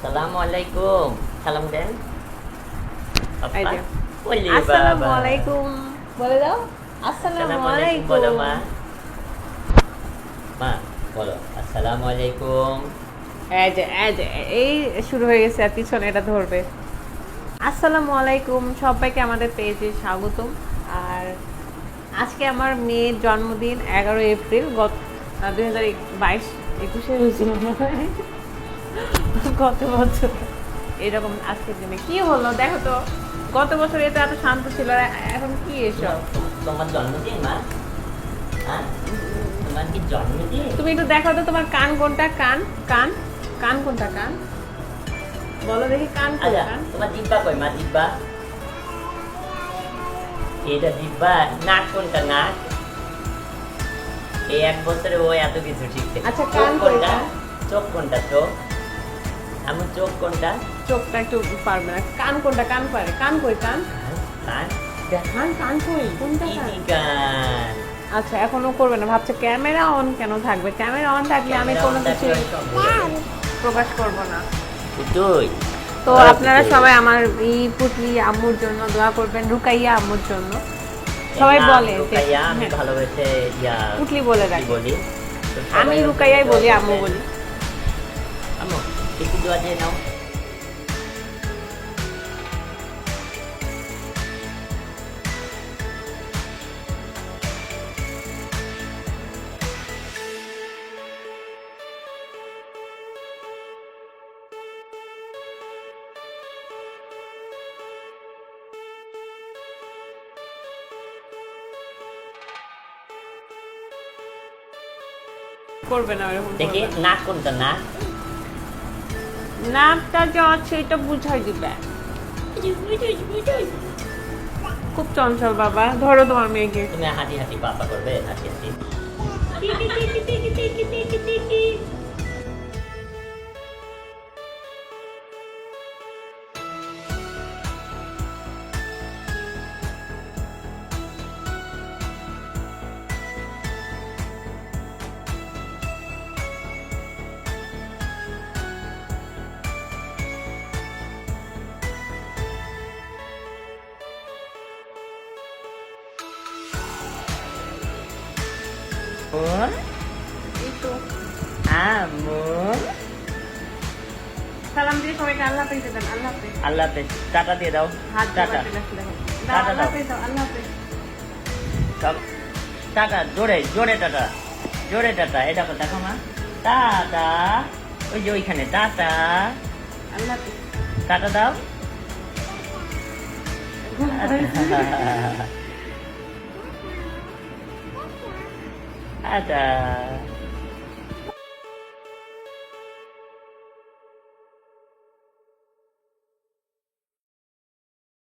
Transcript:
আসসালামু আলাইকুম। সালাম দেন। এই আপা যে ওলে আসসালামু বাবা। আলাইকুম বলে দাও। আসসালামু আসসালামু আলাইকুম আলাইকুম। বলো মা। মা বলো আসসালামু আলাইকুম। এই যে এই শুরু হয়ে গেছে, আর পিছনে এটা ধরবে। আসসালামু আলাইকুম, সবাইকে আমাদের পেজে স্বাগতম। আর আজকে আমার মেয়ের জন্মদিন 11 এপ্রিল, 2022-21 হয়েছিল মনে হয়। গত বছর এরকম আজকের দিনে কি হলো দেখো তো। গত বছর এটা এত শান্ত ছিল, আর এখন কি এসব? তোমার জন্মদিন মা? হ্যাঁ, তোমার কি জন্মদিন? তুমি একটু দেখো তো তোমার কান কোনটা, কান কান কান কোনটা, কান বলো দেখি, কান আচ্ছা, কোনটা? তোমার দিব্যা কই মা? দিব্যা এটা দিব্যা। নাক কোনটা? নাক এই 1 বছরে ও এত কিছু শিখছে। আচ্ছা, চোখ কান কোনটা? কোনটা? চোখ কোনটা? চোখ আমার চোখ কোনটা? চোখটা একটু পারবে না। কান কোনটা? কান পারে। কান কই? কান কান কান কান কই? কোনটা কান? কান। আচ্ছা, এখনো করবে না, ভাবছে ক্যামেরা অন কেন থাকবে। ক্যামেরা অন থাকলে আমি কোনো কিছু প্রকাশ করব না। তুই তো আপনারা সবাই আমার এই পুটলি আম্মুর জন্য দোয়া করবেন, রুকাইয়া আম্মুর জন্য। সবাই বলে যে রুকাইয়া, আমি হ্যাঁ, ভালোবেসে পুটলি বলে কি রাখি। বলি। তো আমি সবাই রুকাইয়াই দোয়া বলি, করবেন। আম্মু বলি। আম্মু একটু দোয়া দিয়ে নাও। করবে না এরকম, দেখি করবে না। নাক কোনটা? নাক নামটা যা আছে এটা বুঝাই দিবে। খুব চঞ্চল বাবা, ধরো তোমার মেয়েকে। তুমি হাঁটি হাঁটি পাপা করবে, হাঁটি হাঁটি। এই তো আম্মু সালাম দিয়ে সবাইকে আল্লাহ হাফেজ দেন। আল্লাহ হাফেজ। আল্লাহ হাফেজ। টাটা দিয়ে দাও। হাত টাটা বাড়াতে লাগছে দেখো। টাটা আল্লাহ দাও। হাফেজ দাও, আল্লাহ হাফেজ। টাটা জোরে জোরে টাটা, জোরে টাটা। এই দেখো, দেখো মা, টাটা। ওই যে ওইখানে টাটা। আল্লাহ হাফেজ। টাটা দাও। টাটা।